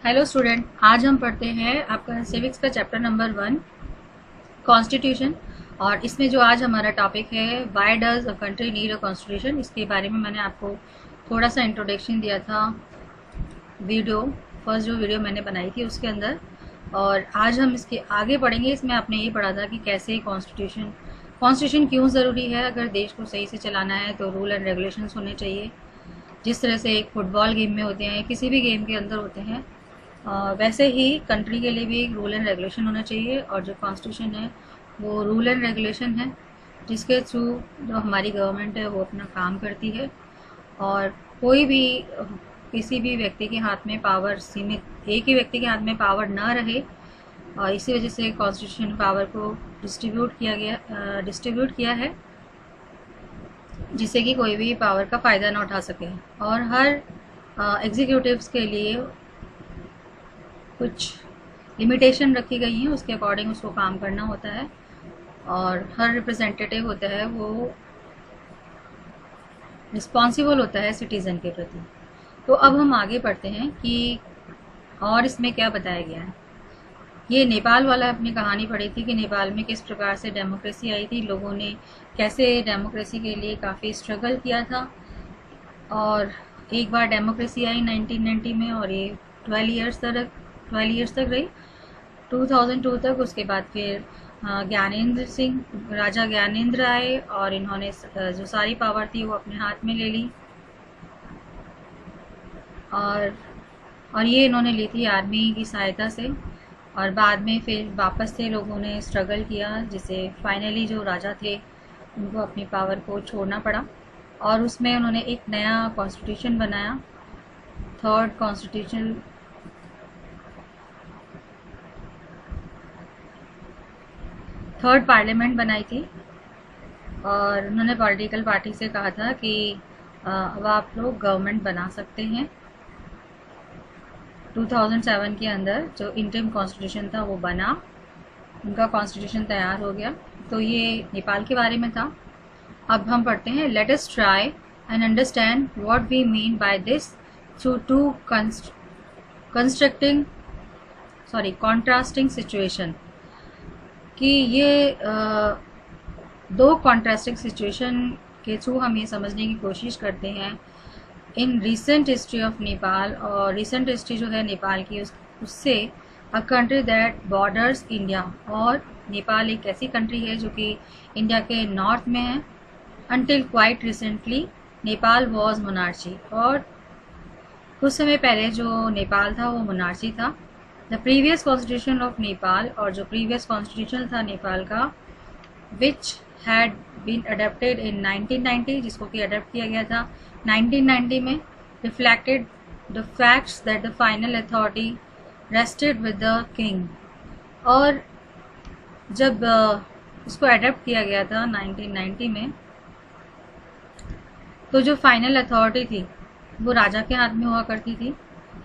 Hello student, आज हम पढ़ते हैं आपका सिविक्स का चैप्टर नंबर 1 कॉन्स्टिट्यूशन। और इसमें जो आज हमारा टॉपिक है why does a country need a constitution, इसके बारे में मैंने आपको थोड़ा सा इंट्रोडक्शन दिया था वीडियो, फर्स्ट जो वीडियो मैंने बनाई थी उसके अंदर। और आज हम इसके आगे पढ़ेंगे। इसमें आपने ये पढ़ा था कि कैसे कॉन्स्टिट्यूशन क्यों ज़रूरी है। अगर देश को सही से चलाना है तो रूल एंड रेगुलेशंस होने चाहिए, जिस तरह से एक फुटबॉल गेम में होते हैं, किसी भी गेम के अंदर होते हैं। वैसे ही कंट्री के लिए भी एक रूल एंड रेगुलेशन होना चाहिए। और जो कॉन्स्टिट्यूशन है वो रूल एंड रेगुलेशन है जिसके थ्रू जो हमारी गवर्नमेंट है वो अपना काम करती है। और कोई भी किसी भी व्यक्ति के हाथ में पावर सीमित, एक ही व्यक्ति के हाथ में पावर ना रहे। और इसी वजह से कॉन्स्टिट्यूशन पावर को डिस्ट्रीब्यूट किया है जिससे कि कोई भी पावर का फ़ायदा ना उठा सके। और हर एग्जीक्यूटिव्स के लिए कुछ लिमिटेशन रखी गई हैं, उसके अकॉर्डिंग उसको काम करना होता है। और हर रिप्रेजेंटेटिव होता है वो रिस्पॉन्सिबल होता है सिटीज़न के प्रति। तो अब हम आगे पढ़ते हैं कि और इसमें क्या बताया गया है। ये नेपाल वाला अपनी कहानी पढ़ी थी कि नेपाल में किस प्रकार से डेमोक्रेसी आई थी, लोगों ने कैसे डेमोक्रेसी के लिए काफ़ी स्ट्रगल किया था। और एक बार डेमोक्रेसी आई 1990 में और ये 12 इयर्स तक रही, 2002 तक। उसके बाद फिर ज्ञानेंद्र सिंह, राजा ज्ञानेंद्र आए और इन्होंने जो सारी पावर थी वो अपने हाथ में ले ली। और ये इन्होंने ली थी आर्मी की सहायता से। और बाद में फिर वापस से लोगों ने स्ट्रगल किया, जिसे फाइनली जो राजा थे उनको अपनी पावर को छोड़ना पड़ा। और उसमें उन्होंने एक नया कॉन्स्टिट्यूशन बनाया, थर्ड पार्लियामेंट बनाई थी। और उन्होंने पॉलिटिकल पार्टी से कहा था कि अब आप लोग गवर्नमेंट बना सकते हैं। 2007 के अंदर जो इंटरिम कॉन्स्टिट्यूशन था वो बना, उनका कॉन्स्टिट्यूशन तैयार हो गया। तो ये नेपाल के बारे में था। अब हम पढ़ते हैं, let us try and understand what we mean by this through two contrasting situation. कि ये दो कॉन्ट्रास्टिंग सिचुएशन के थ्रू हम ये समझने की कोशिश करते हैं in recent history of Nepal. और रिसेंट हिस्ट्री जो है नेपाल की, उससे a country that borders India. और नेपाल एक ऐसी कंट्री है जो कि इंडिया के नॉर्थ में है। Until quite recently Nepal was monarchy. और कुछ समय पहले जो नेपाल था वो मोनार्ची था। The previous constitution of Nepal, और जो प्रीवियस कॉन्स्टिट्यूशन था नेपाल का, विच हैड बीन अडेप्टेड इन 1990, जिसको कि अडेप्ट किया गया था 1990 में, reflected the facts that the final authority rested with the king. और जब इसको अडेप्ट किया गया था 1990 में, तो जो फाइनल अथॉरिटी थी वो राजा के हाथ में हुआ करती थी।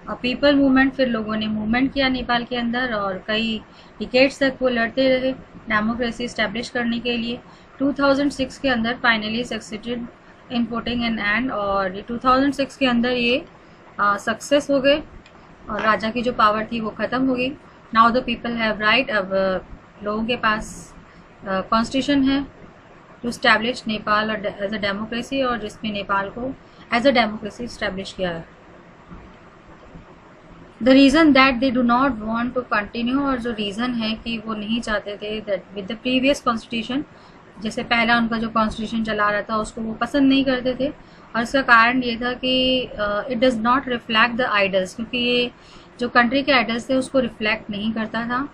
और पीपल मूवमेंट, फिर लोगों ने मूवमेंट किया नेपाल के अंदर और कई डिकेड्स तक वो लड़ते रहे डेमोक्रेसी इस्टेब्लिश करने के लिए। 2006 के अंदर finally succeeded in putting an end. और 2006 के अंदर ये सक्सेस हो गए और राजा की जो पावर थी वो ख़त्म हो गई। Now the people have right. अब लोगों के पास कॉन्स्टिट्यूशन है to establish Nepal as a democracy, और जिसमें नेपाल को एज अ डेमोक्रेसी इस्टेब्लिश किया है। The reason that they do not want to continue, और जो रीज़न है कि वो नहीं चाहते थे that with the previous constitution, जैसे पहला उनका जो कॉन्स्टिट्यूशन चला रहा था उसको वो पसंद नहीं करते थे। और इसका कारण ये था कि it does not reflect the idols, क्योंकि ये जो कंट्री के आइडल्स थे उसको रिफ्लेक्ट नहीं करता था।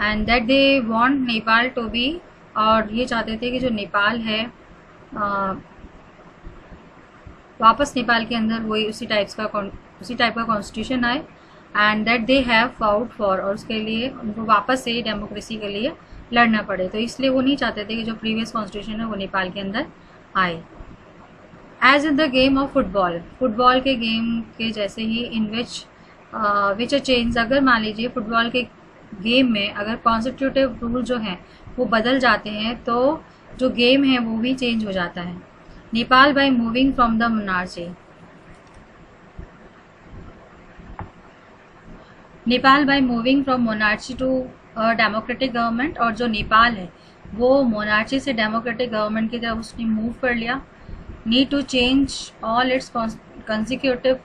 And that they want Nepal to be, और ये चाहते थे कि जो नेपाल है वापस नेपाल के अंदर वही उसी टाइप का कॉन्स्टिट्यूशन आए। And that they have fought for, और उसके लिए उनको वापस से डेमोक्रेसी के लिए लड़ना पड़े। तो इसलिए वो नहीं चाहते थे कि जो प्रीवियस कॉन्स्टिट्यूशन है वो नेपाल के अंदर आए। As in the game of football के गेम के जैसे ही, इन विच अ चेंज, अगर मान लीजिए फुटबॉल के गेम में अगर कॉन्स्टिट्यूटिव रूल जो हैं वो बदल जाते हैं तो जो गेम है वो भी चेंज हो जाता है। Nepal by moving from the monarchy. Nepal by moving from monarchy to democratic government, और जो नेपाल है वो मोनार्ची से डेमोक्रेटिक गवर्नमेंट की तरफ उसने मूव कर लिया। Need to change all its consecutive,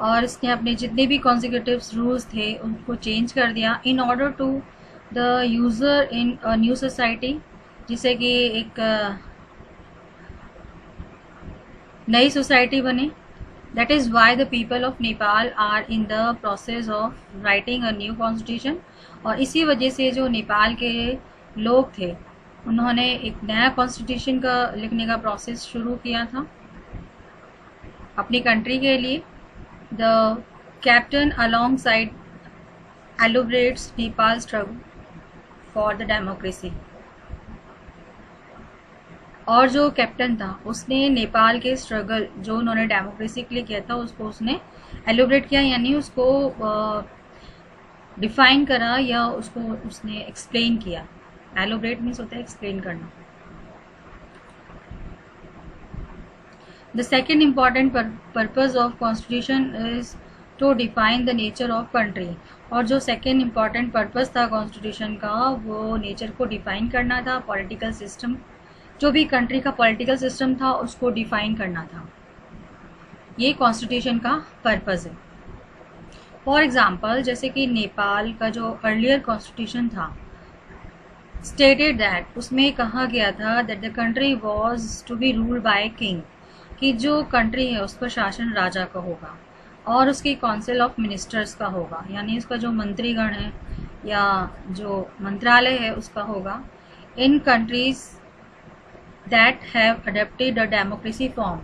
और इसने अपने जितने भी कॉन्जिक्यूटिव रूल्स थे उनको चेंज कर दिया in order to the user in new society, जिससे कि एक नई सोसाइटी बने। That is why the people of Nepal are in the process of writing a new constitution, और इसी वजह से जो नेपाल के लोग थे उन्होंने एक नया कॉन्स्टिट्यूशन का लिखने का प्रोसेस शुरू किया था अपनी कंट्री के लिए। The captain alongside elaborates Nepal's struggle for the democracy, और जो कैप्टन था उसने नेपाल के स्ट्रगल जो उन्होंने डेमोक्रेसी के लिए किया था उसको उसने एलोबरेट किया, यानी उसको डिफाइन करा या उसको उसने एक्सप्लेन किया। एलोबरेट मीन्स होता है एक्सप्लेन करना। The second important purpose of constitution is to define the nature of country, और जो second important purpose था constitution का वो nature को define करना था, political system जो भी country का political system था उसको define करना था। ये constitution का purpose है। For example, जैसे कि नेपाल का जो earlier constitution था stated that उसमें कहा गया था that the country was to be ruled by king, कि जो कंट्री है उस पर शासन राजा का होगा और उसकी काउंसिल ऑफ मिनिस्टर्स का होगा, यानी उसका जो मंत्रीगण है या जो मंत्रालय है उसका होगा। In countries that have adapted a democracy form,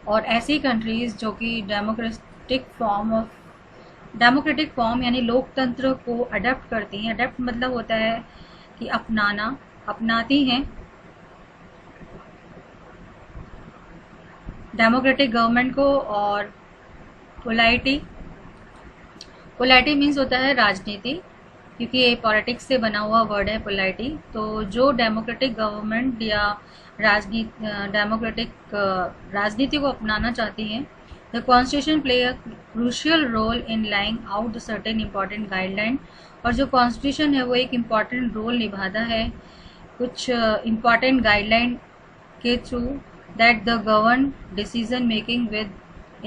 और ऐसी कंट्रीज जो कि डेमोक्रेटिक फॉर्म यानी लोकतंत्र को अडेप्ट करती हैं। अडेप्ट मतलब होता है कि अपनाना, अपनाती हैं डेमोक्रेटिक गवर्नमेंट को। और पोलाइटी मीन्स होता है राजनीति, क्योंकि ये पॉलिटिक्स से बना हुआ वर्ड है पोलाइटी। तो जो डेमोक्रेटिक गवर्नमेंट या राजनीति को अपनाना चाहती हैं, the constitution play a crucial role in laying out the certain important guideline, और जो कॉन्स्टिट्यूशन है वो एक इम्पॉर्टेंट रोल निभाता है कुछ इम्पॉर्टेंट गाइडलाइन के through that the govern decision making with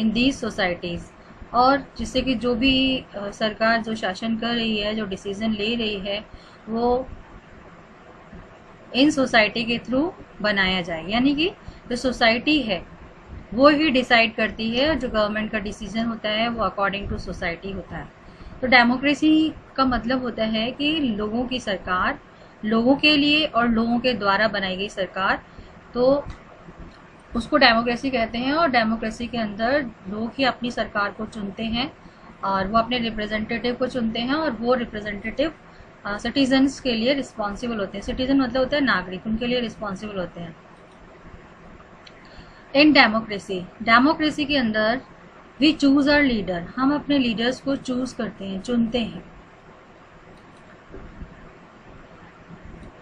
in these societies, और जिससे कि जो भी सरकार जो शासन कर रही है, जो डिसीजन ले रही है, वो इन सोसाइटी के थ्रू बनाया जाए। यानी कि जो सोसाइटी है वो ही डिसाइड करती है, जो गवर्नमेंट का डिसीजन होता है वो अकॉर्डिंग टू सोसाइटी होता है। तो डेमोक्रेसी का मतलब होता है कि लोगों की सरकार, लोगों के लिए और लोगों के द्वारा बनाई गई सरकार, तो उसको डेमोक्रेसी कहते हैं। और डेमोक्रेसी के अंदर लोग ही अपनी सरकार को चुनते हैं और वो अपने रिप्रेजेंटेटिव को चुनते हैं, और वो रिप्रेजेंटेटिव सिटीजन्स के लिए रिस्पॉन्सिबल होते हैं। सिटीजन मतलब होता है नागरिक, उनके लिए रिस्पॉन्सिबल होते हैं। इन डेमोक्रेसी के अंदर वी चूज आवर लीडर, हम अपने लीडर्स को चूज करते हैं, चुनते हैं।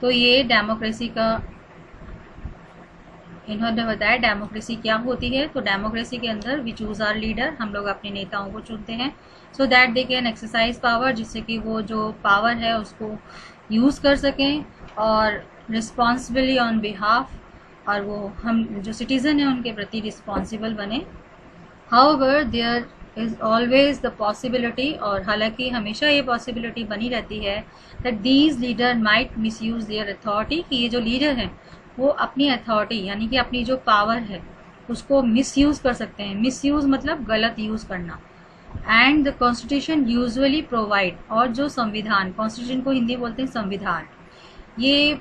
तो ये डेमोक्रेसी का इन्होंने बताया डेमोक्रेसी क्या होती है। तो डेमोक्रेसी के अंदर वी चूज आवर लीडर, हम लोग अपने नेताओं को चुनते हैं, so that they can exercise power, जिससे कि वो जो पावर है उसको यूज़ कर सकें और रिस्पॉन्सिबली ऑन बिहाफ, और वो हम जो सिटीज़न हैं उनके प्रति रिस्पॉन्सिबल बने। However there is always the possibility, और हालांकि हमेशा ये पॉसिबिलिटी बनी रहती है that these leader might misuse their authority, कि ये जो लीडर हैं वो अपनी अथॉरिटी यानी कि अपनी जो पावर है उसको मिसयूज़ कर सकते हैं। मिसयूज़ मतलब गलत यूज़ करना। And the constitution usually provide, और जो संविधान, कॉन्स्टिट्यूशन को हिंदी बोलते हैं संविधान, ये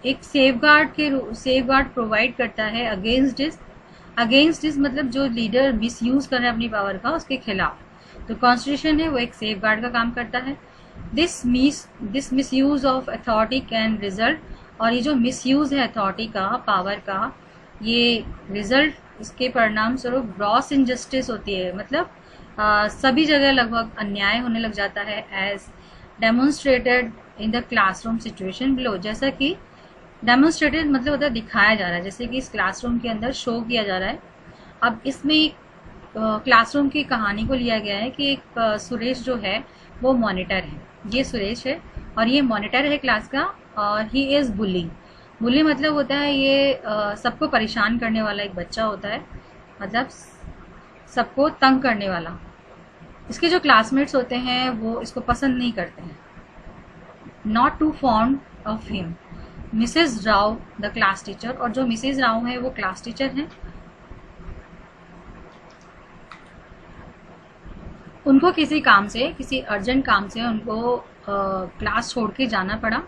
एक सेफगार्ड प्रोवाइड करता है अगेंस्ट दिस मतलब जो लीडर मिसयूज़ कर रहे हैं अपनी पावर का, उसके खिलाफ। तो कॉन्स्टिट्यूशन है वो एक सेफगार्ड का काम करता है। This misuse of authority can result, और ये जो मिसयूज़ है अथॉरिटी का, पावर का, ये रिजल्ट, इसके परिणाम स्वरूप ग्रॉस इनजस्टिस होती है, मतलब सभी जगह लगभग अन्याय होने लग जाता है। As demonstrated in the classroom situation below, जैसा कि डेमोन्स्ट्रेटेड मतलब होता है दिखाया जा रहा है, जैसे कि इस क्लासरूम के अंदर शो किया जा रहा है। अब इसमें क्लासरूम की कहानी को लिया गया है कि एक सुरेश जो है वो मॉनिटर है, ये सुरेश है और ये मॉनिटर है क्लास का। और ही इज़ बुली। बुली मतलब होता है ये सबको परेशान करने वाला एक बच्चा होता है, मतलब सबको तंग करने वाला। इसके जो क्लासमेट्स होते हैं वो इसको पसंद नहीं करते हैं। Not too fond of him. Mrs Rao the class teacher, और जो मिसेस राव है वो क्लास टीचर हैं। उनको किसी काम से, किसी अर्जेंट काम से उनको क्लास छोड़ के जाना पड़ा।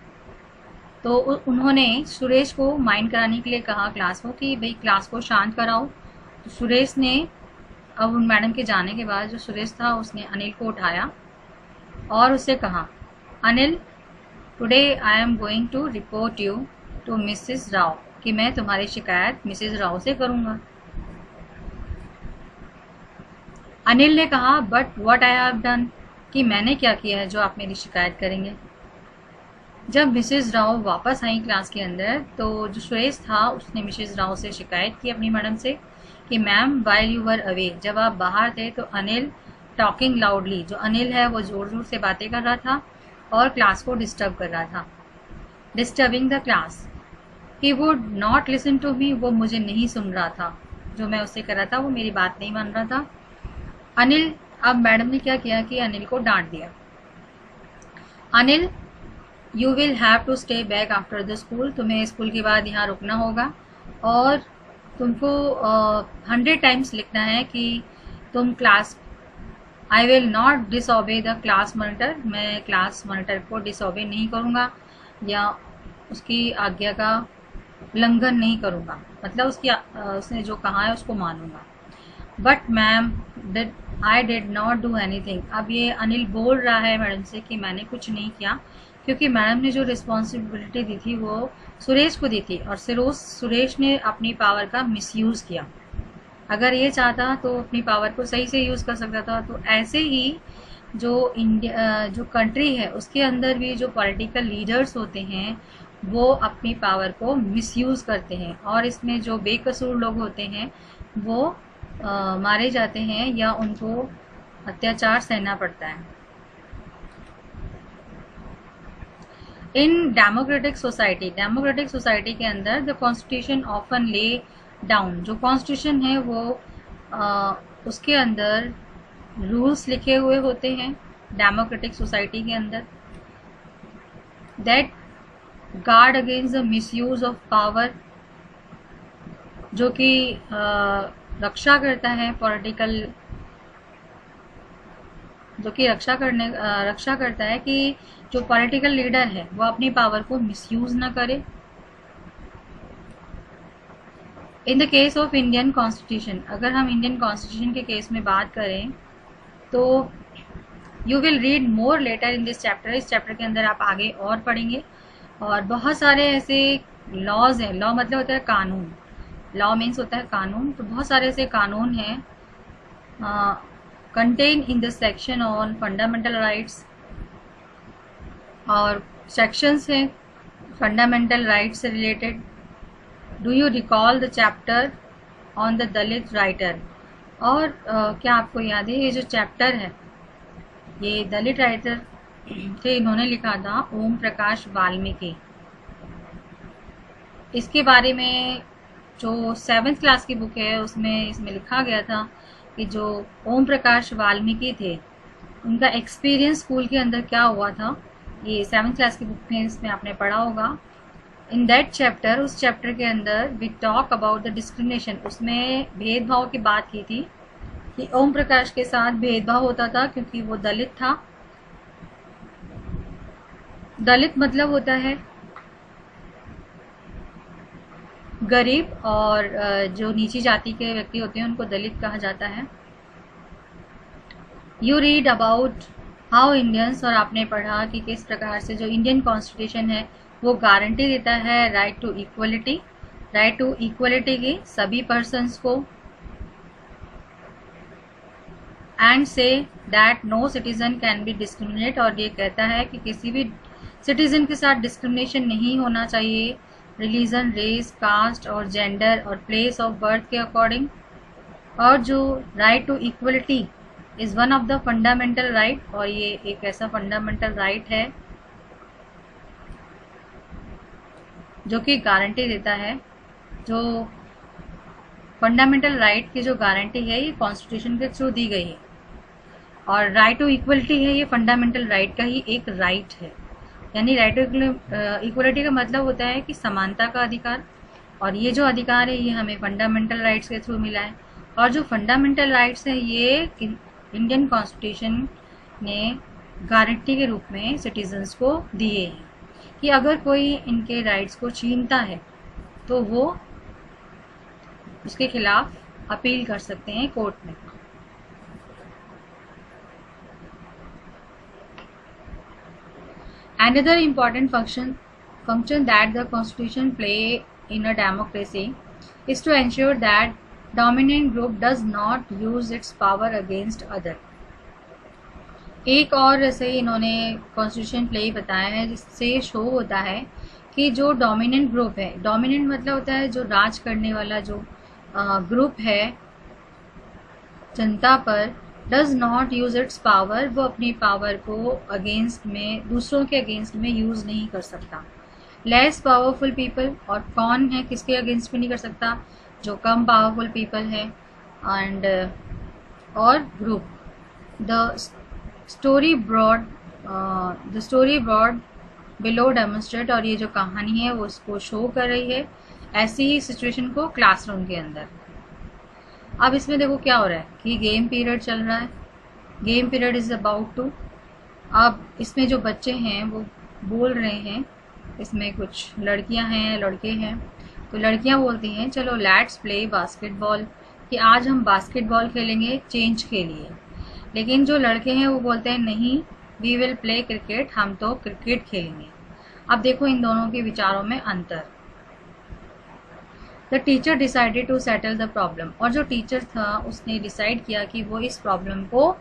तो उन्होंने सुरेश को माइंड कराने के लिए कहा क्लास को कि भाई क्लास को शांत कराओ। तो सुरेश ने, अब उन मैडम के जाने के बाद जो सुरेश था उसने अनिल को उठाया और उससे कहा, Anil today I am going to report you to Mrs Rao, कि मैं तुम्हारी शिकायत मिसेस राव से करूँगा। अनिल ने कहा, but what I have done, कि मैंने क्या किया है जो आप मेरी शिकायत करेंगे। जब मिसेस राव वापस आई क्लास के अंदर तो जो सुरेश था उसने मिसेस राव से शिकायत की अपनी मैडम से कि ma'am while you were away, जब आप बाहर थे तो अनिल टॉकिंग लाउडली, जो अनिल है वो ज़ोर ज़ोर से बातें कर रहा था और क्लास को डिस्टर्ब कर रहा था, disturbing the class. He would not listen to me, वो मुझे नहीं सुन रहा था, जो मैं उससे कर रहा था वो मेरी बात नहीं मान रहा था। अनिल, अब मैडम ने क्या किया कि अनिल को डांट दिया। Anil, you will have to stay back after the school, तुम्हें स्कूल के बाद यहाँ रुकना होगा और तुमको 100 टाइम्स लिखना है कि तुम class, I will not disobey the class monitor, मैं क्लास मॉनिटर को डिसओबे नहीं करूँगा या उसकी आज्ञा का उल्लंघन नहीं करूँगा, मतलब उसने जो कहा है उसको मानूंगा। But ma'am I did not do anything, अब ये अनिल बोल रहा है मैडम से कि मैंने कुछ नहीं किया, क्योंकि मैडम ने जो रिस्पॉन्सिबिलिटी दी थी वो सुरेश को दी थी और सुरेश ने अपनी पावर का मिसयूज़ किया। अगर ये चाहता तो अपनी पावर को सही से यूज़ कर सकता था। तो ऐसे ही जो इंडिया, जो कंट्री है उसके अंदर भी जो पॉलिटिकल लीडर्स होते हैं वो अपनी पावर को मिसयूज़ करते हैं और इसमें जो बेकसूर लोग होते हैं वो मारे जाते हैं या उनको अत्याचार सहना पड़ता है। इन डेमोक्रेटिक सोसाइटी के अंदर the constitution often lay down, जो कॉन्स्टिट्यूशन है वो उसके अंदर रूल्स लिखे हुए होते हैं डेमोक्रेटिक सोसाइटी के अंदर, that guard against the misuse of power, जो कि रक्षा करता है पॉलिटिकल, जो कि रक्षा करता है कि जो पॉलिटिकल लीडर है वो अपनी पावर को मिसयूज ना करे। In the case of Indian constitution, अगर हम इंडियन कॉन्स्टिट्यूशन के केस में बात करें तो you will read more letter in this chapter, इस चैप्टर के अंदर आप आगे और पढ़ेंगे और बहुत सारे ऐसे लॉज हैं। लॉ मतलब होता है कानून, लॉ मीन्स होता है कानून, तो बहुत सारे ऐसे कानून हैं contain in the section on fundamental rights, और सेक्शंस हैं फंडामेंटल राइट्स से related. Do you recall the chapter on the Dalit writer, और क्या आपको याद है ये जो चैप्टर है ये दलित राइटर थे, इन्होंने लिखा था ओम प्रकाश वाल्मीकि। इसके बारे में जो 7th क्लास की बुक है उसमें इसमें लिखा गया था कि जो ओम प्रकाश वाल्मीकि थे उनका एक्सपीरियंस स्कूल के अंदर क्या हुआ था, ये 7th क्लास की बुक में इसमें आपने पढ़ा होगा। इन दैट चैप्टर, उस चैप्टर के अंदर we talk about the discrimination, उसमें भेदभाव की बात की थी कि ओम प्रकाश के साथ भेदभाव होता था क्योंकि वो दलित था। दलित मतलब होता है गरीब, और जो नीची जाति के व्यक्ति होते हैं उनको दलित कहा जाता है। You read about how Indians, और आपने पढ़ा कि किस प्रकार से जो इंडियन कॉन्स्टिट्यूशन है वो गारंटी देता है right to equality, right to equality की सभी पर्सन्स को, and say that no citizen can be discriminate, और ये कहता है कि किसी भी सिटीजन के साथ डिस्क्रिमिनेशन नहीं होना चाहिए रिलीजन, रेस, कास्ट और जेंडर और प्लेस ऑफ बर्थ के अकॉर्डिंग। और जो right to equality is one of the fundamental right, और ये एक ऐसा फंडामेंटल राइट है जो कि गारंटी देता है, जो फंडामेंटल राइट की जो गारंटी है ये कॉन्स्टिट्यूशन के थ्रू दी गई है। और राइट टू इक्वलिटी है, ये फंडामेंटल राइट का ही एक राइट है। यानी राइट टू इक्वलिटी का मतलब होता है कि समानता का अधिकार, और ये जो अधिकार है ये हमें फंडामेंटल राइट्स के थ्रू मिला है। और जो फंडामेंटल राइट्स हैं ये इंडियन कॉन्स्टिट्यूशन ने गारंटी के रूप में सिटीजन्स को दिए हैं कि अगर कोई इनके राइट्स को छीनता है तो वो उसके खिलाफ अपील कर सकते हैं कोर्ट में। Another important function that the Constitution play in a democracy is to ensure that dominant group does not use its power against other। एक और ऐसे इन्होंने कॉन्स्टिट्यूशन प्ले बताया है जिससे शो होता है कि जो डोमिनेंट ग्रुप है, डोमिनेंट मतलब होता है जो राज करने वाला जो ग्रुप है जनता पर, does not use it's power, वो अपनी पावर को अगेंस्ट में, दूसरों के अगेंस्ट में यूज नहीं कर सकता। लेस पावरफुल पीपल, और कौन है किसके अगेंस्ट में नहीं कर सकता, जो कम पावरफुल पीपल है, एंड और group. The story board below demonstrate, और ये जो कहानी है वो उसको शो कर रही है ऐसी ही सिचुएशन को क्लासरूम के अंदर। अब इसमें देखो क्या हो रहा है कि गेम पीरियड चल रहा है, game period is about to. अब इसमें जो बच्चे हैं वो बोल रहे हैं, इसमें कुछ लड़कियां हैं लड़के हैं, तो लड़कियां बोलती हैं चलो लेट्स प्ले बास्केटबॉल, कि आज हम बास्केटबॉल खेलेंगे चेंज के लिए। लेकिन जो लड़के हैं वो बोलते हैं नहीं, वी विल प्ले क्रिकेट, हम तो क्रिकेट खेलेंगे। अब देखो इन दोनों के विचारों में अंतर। The teacher decided to settle the problem, और जो टीचर था उसने डिसाइड किया कि वो इस प्रॉब्लम को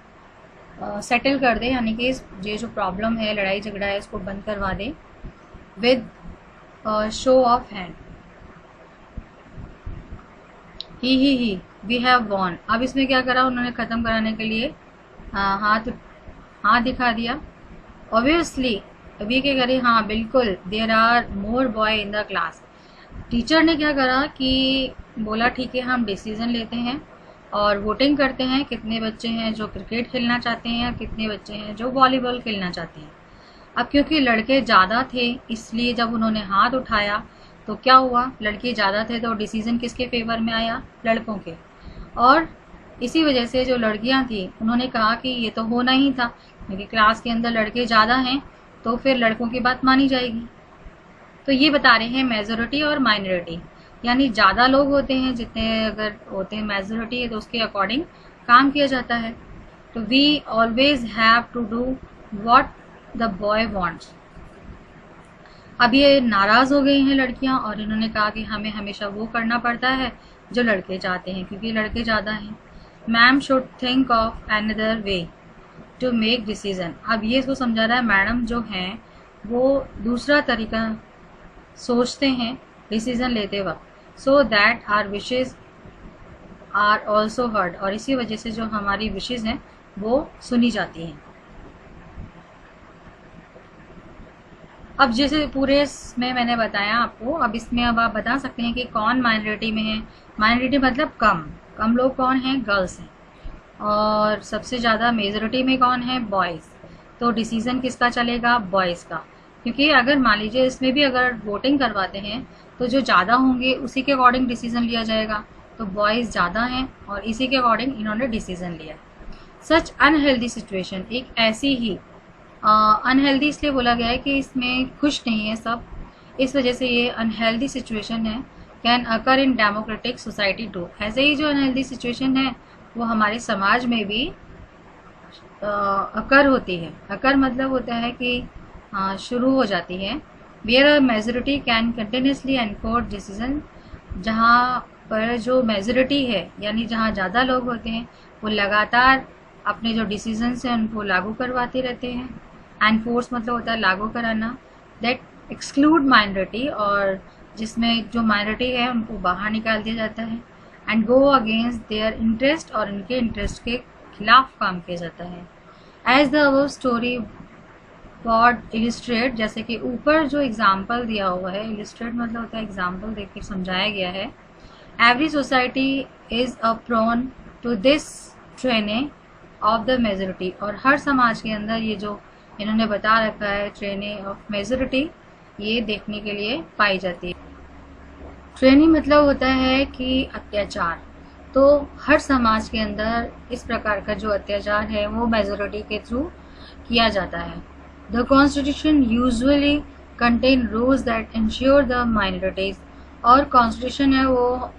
सेटल कर दे, यानी कि ये जो प्रॉब्लम है, लड़ाई झगड़ा है, इसको बंद करवा दे with show of hand. He we have won. अब इसमें क्या करा उन्होंने, ख़त्म कराने के लिए हाथ दिखा दिया। ऑब्वियसली अभी क्या करे, हाँ बिल्कुल, there are more boy in the class. Teacher ने क्या करा कि बोला ठीक है हम डिसीजन लेते हैं और वोटिंग करते हैं कितने बच्चे हैं जो क्रिकेट खेलना चाहते हैं या कितने बच्चे हैं जो वॉलीबॉल खेलना चाहते हैं। अब क्योंकि लड़के ज़्यादा थे इसलिए जब उन्होंने हाथ उठाया तो क्या हुआ, लड़के ज़्यादा थे तो डिसीजन किसके फेवर में आया, लड़कों के। और इसी वजह से जो लड़कियां थी उन्होंने कहा कि ये तो होना ही था, क्योंकि क्लास के अंदर लड़के ज़्यादा हैं तो फिर लड़कों की बात मानी जाएगी। तो ये बता रहे हैं मेजोरिटी और माइनॉरिटी, यानी ज़्यादा लोग होते हैं जितने अगर होते हैं मेजोरिटी है तो उसके अकॉर्डिंग काम किया जाता है। तो we always have to do what the boy wants. अब ये नाराज़ हो गई हैं लड़कियां और इन्होंने कहा कि हमें हमेशा वो करना पड़ता है जो लड़के चाहते हैं क्योंकि लड़के ज़्यादा हैं। Ma'am should think of another way to make decision. अब ये इसको समझा रहा है मैडम जो हैं वो दूसरा तरीका सोचते हैं डिसीजन लेते वक्त, so that our wishes are also heard, और इसी वजह से जो हमारी विशेज़ हैं वो सुनी जाती हैं। अब जैसे पूरे इसमें मैंने बताया आपको, अब इसमें अब आप बता सकते हैं कि कौन माइनॉरिटी में है। माइनॉरिटी मतलब कम लोग कौन हैं, गर्ल्स हैं, और सबसे ज़्यादा मेजॉरिटी में कौन है, बॉयज़। तो डिसीज़न किसका चलेगा, बॉयज़ का, क्योंकि अगर मान लीजिए इसमें भी अगर वोटिंग करवाते हैं तो जो ज़्यादा होंगे उसी के अकॉर्डिंग डिसीज़न लिया जाएगा। तो बॉयज़ ज़्यादा हैं और इसी के अकॉर्डिंग इन्होंने डिसीज़न लिया। सच अनहेल्दी सिचुएशन, एक ऐसी ही अनहेल्दी इसलिए बोला गया है कि इसमें खुश नहीं है सब, इस वजह से ये अनहेल्दी सिचुएशन है। Can occur in democratic society too, ऐसे ही जो अनहेल्दी सिचुएशन है वो हमारे समाज में भी अकर होती है। अकर मतलब होता है कि शुरू हो जाती है। Where a majority can continuously enforce decision, जहाँ पर जो मेजोरिटी है यानी जहाँ ज़्यादा लोग होते हैं वो लगातार अपने जो डिसीजंस हैं उनको लागू करवाते रहते हैं। एनफोर्स मतलब होता है लागू कराना। दैट एक्सक्लूड माइनॉरिटी, और जिसमें जो माइनॉरिटी है उनको बाहर निकाल दिया जाता है। And go against their interest, और इनके इंटरेस्ट के खिलाफ काम किया जाता है। As the above story board illustrate, जैसे कि ऊपर जो एग्जाम्पल दिया हुआ है, इलिस्ट्रेट मतलब होता है एग्जाम्पल देकर समझाया गया है। Every society is a prone to this training of the majority, और हर समाज के अंदर ये जो इन्होंने बता रखा है ट्रेनिंग ऑफ मेजोरिटी, ये देखने के लिए पाई जाती है। ट्रेनिंग मतलब होता है कि अत्याचार, तो हर समाज के अंदर इस प्रकार का जो अत्याचार है वो मेजोरिटी के थ्रू किया जाता है। The constitution usually contain rules that ensure the minorities, और कॉन्स्टिट्यूशन है वो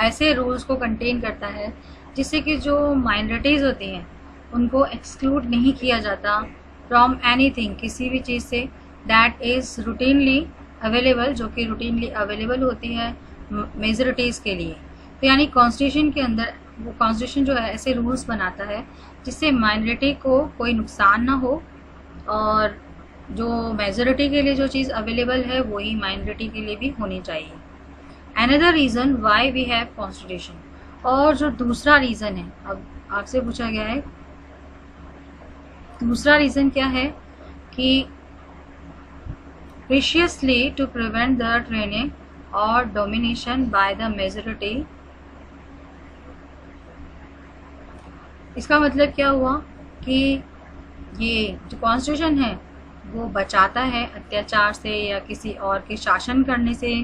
ऐसे रूल्स को कंटेन करता है जिससे कि जो माइनॉरिटीज़ होती हैं उनको एक्सक्लूड नहीं किया जाता फ्रॉम एनीथिंग, किसी भी चीज़ से, दैट इज़ रूटीनली अवेलेबल, जो कि रूटीनली अवेलेबल होती है मेजॉरिटीज़ के लिए। तो यानी कॉन्स्टिट्यूशन के अंदर वो कॉन्स्टिट्यूशन जो है ऐसे रूल्स बनाता है जिससे माइनॉरिटी को कोई नुकसान ना हो, और जो मेजॉरिटी के लिए जो चीज़ अवेलेबल है वही माइनॉरिटी के लिए भी होनी चाहिए। Another reason why we have constitution, और जो दूसरा रीज़न है, अब आपसे पूछा गया है दूसरा रीज़न क्या है, कि preciously to prevent the tyranny or domination by the majority। इसका मतलब क्या हुआ कि ये जो कॉन्स्टिट्यूशन है वो बचाता है अत्याचार से या किसी और के शासन करने से,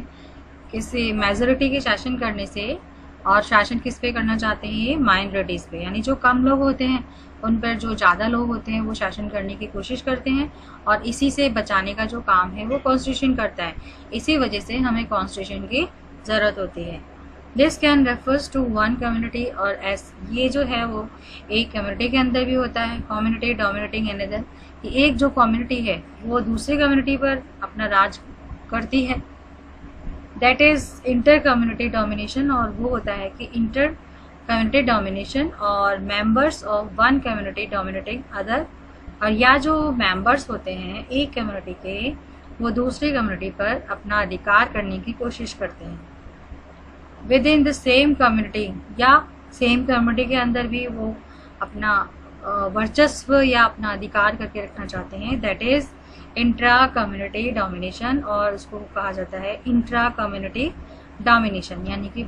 किसी मेजॉरिटी के शासन करने से, और शासन किस पे करना चाहते हैं ये माइनॉरिटीज़ पे, यानी जो कम लोग होते हैं उन पर जो ज़्यादा लोग होते हैं वो शासन करने की कोशिश करते हैं, और इसी से बचाने का जो काम है वो कॉन्स्टिट्यूशन करता है। इसी वजह से हमें कॉन्स्टिट्यूशन की ज़रूरत होती है। This can refers to one community और एस, ये जो है वो एक कम्युनिटी के अंदर भी होता है, कम्युनिटी डोमिनेटिंग अनदर, कि एक जो कम्युनिटी है वो दूसरी कम्युनिटी पर अपना राज करती है, that is inter community domination, और वो होता है कि इंटर कम्युनिटी डोमिनेशन और members of one community dominating other, और या जो मेंबर्स होते हैं एक कम्युनिटी के वो दूसरी कम्युनिटी पर अपना अधिकार करने की कोशिश करते हैं। With in the same community, या सेम कम्युनिटी के अंदर भी वो अपना वर्चस्व या अपना अधिकार करके रखना चाहते हैं, that is intra community domination, और उसको कहा जाता है इंट्रा कम्युनिटी डोमिनेशन, यानी कि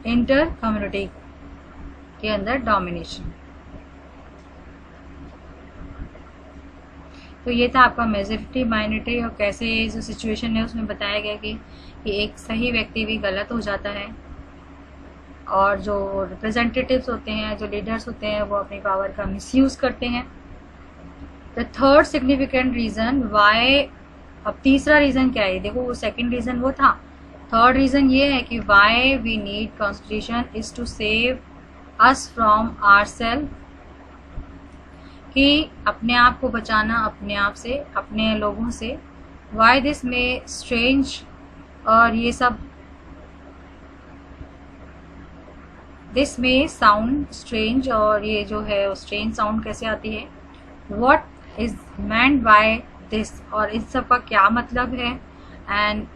इंटर कम्युनिटी के अंदर डोमिनेशन। तो ये था आपका मेजॉरिटी माइनॉरिटी, और कैसे जो सिचुएशन है उसमें बताया गया कि एक सही व्यक्ति भी गलत हो जाता है, और जो रिप्रेजेंटेटिव्स होते हैं, जो लीडर्स होते हैं, वो अपनी पावर का मिसयूज़ करते हैं। The third significant reason why, अब तीसरा रीज़न क्या है, देखो वो सेकंड रीज़न वो था, थर्ड रीज़न ये है कि why we need constitution is to save us from our self, कि अपने आप को बचाना अपने आप से, अपने लोगों से। वाई दिस में स्ट्रेंज, और ये सब दिस में साउंड स्ट्रेंज, और ये जो है स्ट्रेंज साउंड कैसे आती है, what is meant by this, और इस सब का क्या मतलब है, and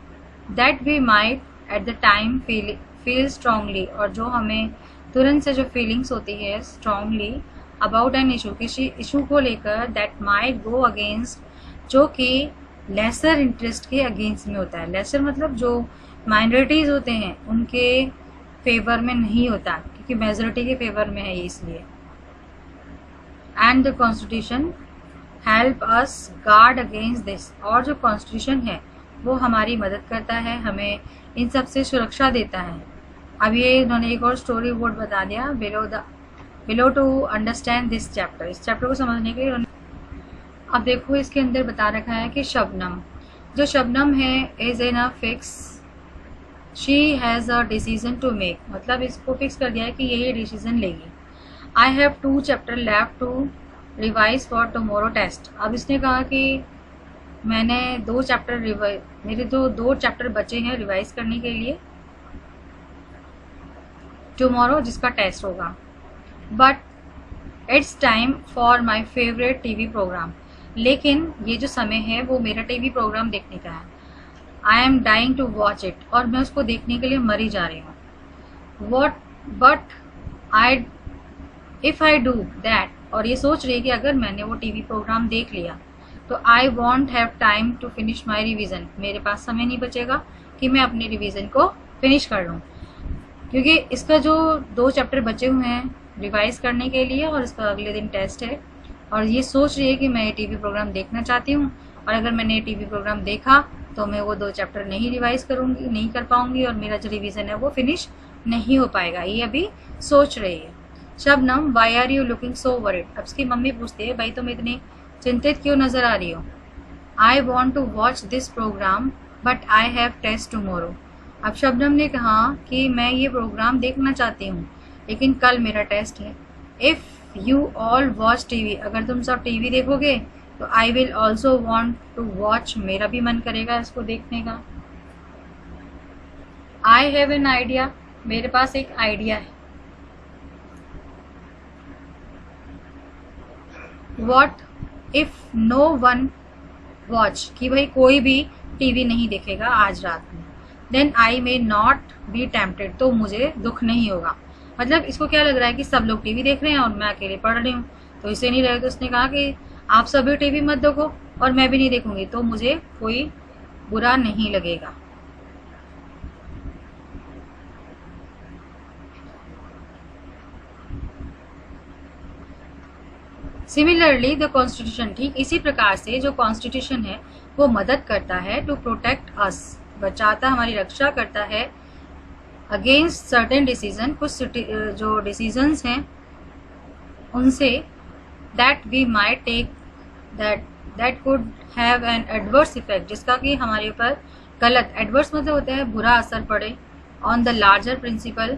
that we might at the time feel strongly, और जो हमें तुरंत से जो फीलिंग्स होती है स्ट्रांगली अबाउट एन इशू, किसी इशू को लेकर, दैट माइट गो अगेंस्ट, जो कि लेसर इंटरेस्ट के अगेंस्ट में होता है। लेसर मतलब जो माइनॉरिटीज़ होते हैं उनके फेवर में नहीं होता, क्योंकि मेजॉरिटी के फेवर में है ये, इसलिए। And the constitution help us guard against this, और जो कॉन्स्टिट्यूशन है वो हमारी मदद करता है, हमें इन सब से सुरक्षा देता है। अब ये इन्होंने एक और स्टोरी बोर्ड बता दिया, below to understand this chapter, इस चैप्टर को समझने के लिए। अब देखो इसके अंदर बता रखा है कि शबनम, जो शबनम है is in a fix, she has a decision to make, मतलब इसको फिक्स कर दिया है कि यही डिसीजन लेगी। I have 2 chapter left to revise for tomorrow test, अब इसने कहा कि मैंने 2 चैप्टर मेरे तो 2 चैप्टर बचे हैं रिवाइज करने के लिए टुमारो, जिसका टेस्ट होगा। But it's time for my favourite TV programme, लेकिन ये जो समय है वो मेरा टीवी प्रोग्राम देखने का है। I am dying to watch it, और मैं उसको देखने के लिए मरी जा रही हूँ। But if I do that, और ये सोच रही है कि अगर मैंने वो टीवी प्रोग्राम देख लिया तो I won't have time to finish my revision, मेरे पास समय नहीं बचेगा कि मैं अपनी रिविज़न को फिनिश कर लूँ, क्योंकि इसका जो 2 चैप्टर बचे हुए हैं रिवाइज करने के लिए और इसका अगले दिन टेस्ट है, और ये सोच रही है कि मैं ये टीवी प्रोग्राम देखना चाहती हूँ, और अगर मैंने ये टीवी प्रोग्राम देखा तो मैं वो 2 चैप्टर नहीं रिवाइज करूँगी, नहीं कर पाऊँगी, और मेरा जो रिवीजन है वो फिनिश नहीं हो पाएगा। ये अभी सोच रही है। Shabnam, why are you looking so worried? अब उसकी मम्मी पूछती है, भाई तुम इतनी चिंतित क्यों नज़र आ रही हो? I want to watch this programme but I have test tomorrow. अब शबनम ने कहा कि मैं ये प्रोग्राम देखना चाहती हूँ लेकिन कल मेरा टेस्ट है। If you all watch TV, अगर तुम सब टीवी देखोगे तो I will also want to watch, मेरा भी मन करेगा इसको देखने का। आई हैव एन आइडिया, मेरे पास एक आइडिया है। What if no one watch, कि भाई कोई भी टीवी नहीं देखेगा आज रात में। Then I may not be tempted, तो मुझे दुख नहीं होगा। मतलब इसको क्या लग रहा है कि सब लोग टीवी देख रहे हैं और मैं अकेले पढ़ रही हूँ, तो इसे नहीं रहे। तो उसने कहा कि आप सभी टीवी मत देखो और मैं भी नहीं देखूंगी, तो मुझे कोई बुरा नहीं लगेगा। सिमिलरली द कॉन्स्टिट्यूशन, ठीक इसी प्रकार से जो कॉन्स्टिट्यूशन है वो मदद करता है टू प्रोटेक्ट अस, बचाता, हमारी रक्षा करता है अगेंस्ट सर्टेन डिसीजन, कुछ जो डिसीजंस हैं उनसे, that we might take that could have an adverse effect, जिसका कि हमारे ऊपर गलत, एडवर्स मतलब होता है बुरा असर पड़े, on the larger principal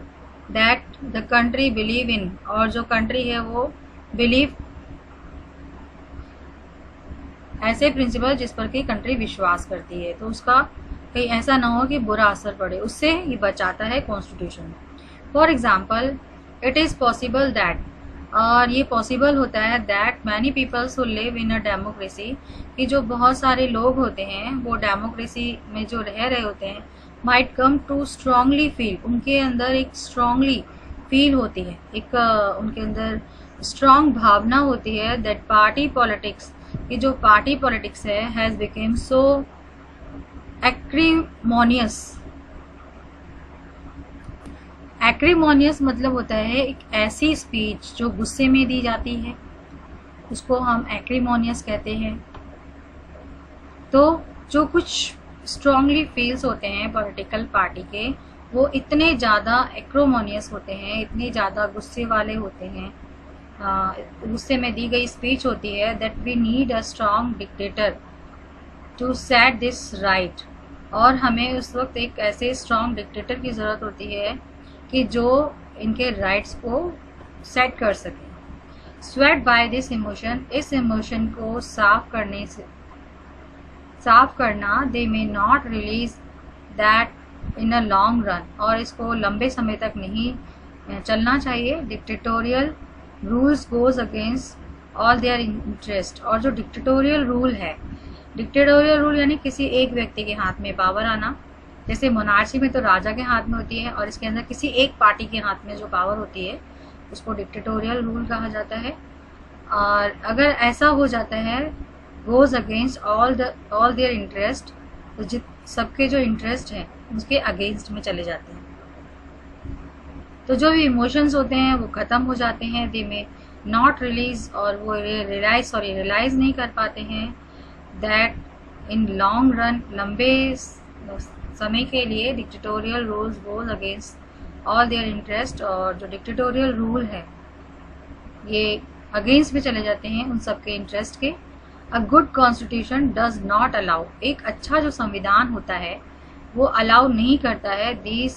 that the country believe in, और जो कंट्री है वो बिलीव, ऐसे प्रिंसिपल जिस पर कि कंट्री विश्वास करती है, तो उसका कहीं ऐसा ना हो कि बुरा असर पड़े, उससे ये बचाता है constitution. For example, it is possible that, और ये पॉसिबल होता है that many peoples who live in a democracy, कि जो बहुत सारे लोग होते हैं वो डेमोक्रेसी में जो रह रहे होते हैं, might come to strongly feel, उनके अंदर एक स्ट्रांगली फील होती है, एक उनके अंदर स्ट्रांग भावना होती है दैट पार्टी पॉलिटिक्स, कि जो पार्टी पॉलिटिक्स है has became so acrimonious. Acrimonious मतलब होता है एक ऐसी स्पीच जो गुस्से में दी जाती है, उसको हम एक्रीमोनियस कहते हैं। तो जो कुछ स्ट्रांगली फील्स होते हैं पॉलिटिकल पार्टी के, वो इतने ज़्यादा एक्रोमोनियस होते हैं, इतने ज़्यादा गुस्से वाले होते हैं, गुस्से में दी गई स्पीच होती है, that we need a strong dictator to set this right, और हमें उस वक्त एक ऐसे स्ट्रांग डिक्टेटर की ज़रूरत होती है कि जो इनके राइट्स को सेट कर सके। स्वेट बाय दिस इमोशन, इस इमोशन को साफ करना, they may not release that in a long run, और इसको लंबे समय तक नहीं चलना चाहिए। Dictatorial rules goes against all their interest, और जो डिक्टेटोरियल रूल है, डिक्टेटोरियल रूल यानी किसी एक व्यक्ति के हाथ में पावर आना, जैसे मोनार्ची में तो राजा के हाथ में होती है, और इसके अंदर किसी एक पार्टी के हाथ में जो पावर होती है उसको डिक्टेटोरियल रूल कहा जाता है। और अगर ऐसा हो जाता है, goes against all their interest, तो सबके जो इंटरेस्ट हैं उसके अगेंस्ट में चले जाते हैं, तो जो भी इमोशंस होते हैं वो ख़त्म हो जाते हैं, दे में नॉट रिलीज, और वो रियलाइज नहीं कर पाते हैं दैट इन लॉन्ग रन, लंबे समय के लिए dictatorial rules goes against all their interest, और जो डिक्टेटोरियल रूल है ये अगेंस्ट में चले जाते हैं उन सबके इंटरेस्ट के। A good constitution does not allow, एक अच्छा जो संविधान होता है वो अलाउ नहीं करता है these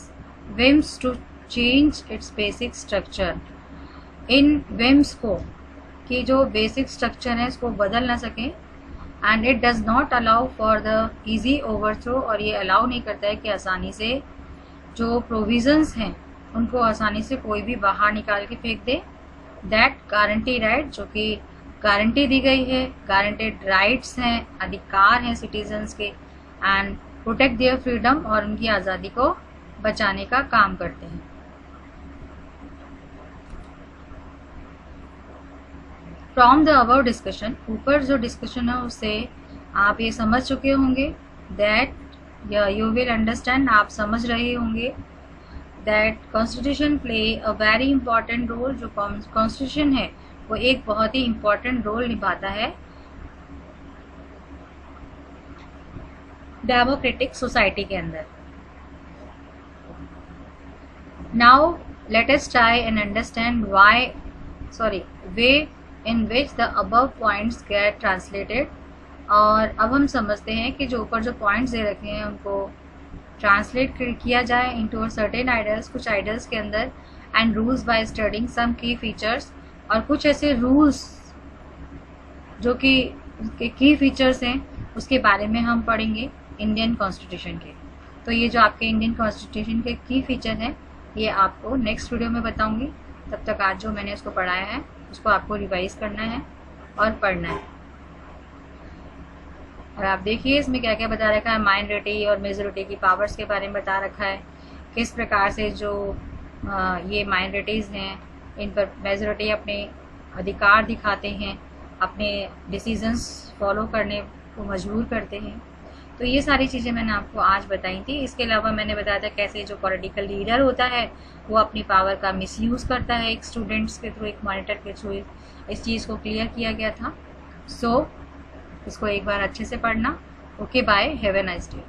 whims to change its basic structure, इन विम्स को, कि जो बेसिक स्ट्रक्चर है इसको बदल ना सके। And it does not allow for the easy overthrow, और ये अलाउ नहीं करता है कि आसानी से जो प्रोविजंस हैं उनको आसानी से कोई भी बाहर निकाल के फेंक दे। दैट गारंटी राइट, जो कि गारंटी दी गई है, गारंटेड राइट्स हैं, अधिकार हैं सिटीजन्स के, एंड प्रोटेक्ट देयर फ्रीडम, और उनकी आज़ादी को बचाने का काम करते हैं। फ्रॉम द अबव डिस्कशन, ऊपर जो डिस्कशन है उससे आप ये समझ चुके होंगे दैट यू विल अंडरस्टैंड, आप समझ रहे होंगे that constitution play a very important role. जो कॉन्स्टिट्यूशन है वो एक बहुत ही इंपॉर्टेंट रोल निभाता है डेमोक्रेटिक सोसाइटी के अंदर। Now let us try and understand way in which the above points get translated. और अब हम समझते हैं कि जो ऊपर जो पॉइंट्स दे रखे हैं उनको ट्रांसलेट किया जाए इनटू सर्टेन आइडियाज, कुछ आइडियाज के अंदर, एंड रूल्स बाय स्टडिंग सम की फीचर्स, और कुछ ऐसे रूल्स जो कि की फीचर्स हैं उसके बारे में हम पढ़ेंगे इंडियन कॉन्स्टिट्यूशन के। तो ये जो आपके इंडियन कॉन्स्टिट्यूशन के की फीचर हैं ये आपको नेक्स्ट वीडियो में बताऊंगी। तब तक आज जो मैंने इसको पढ़ाया है उसको आपको रिवाइज करना है और पढ़ना है। और आप देखिए इसमें क्या क्या बता रखा है, माइनॉरिटी और मेजॉरिटी की पावर्स के बारे में बता रखा है, किस प्रकार से जो ये माइनॉरिटीज़ हैं इन पर मेजॉरिटी अपने अधिकार दिखाते हैं, अपने डिसीजंस फॉलो करने को मजबूर करते हैं। तो ये सारी चीज़ें मैंने आपको आज बताई थी। इसके अलावा मैंने बताया था कैसे जो पॉलिटिकल लीडर होता है वो अपनी पावर का मिसयूज़ करता है, एक स्टूडेंट्स के थ्रू, एक मॉनिटर के थ्रू। इस चीज़ को क्लियर किया गया था। सो इसको एक बार अच्छे से पढ़ना। Okay, bye, have a nice day.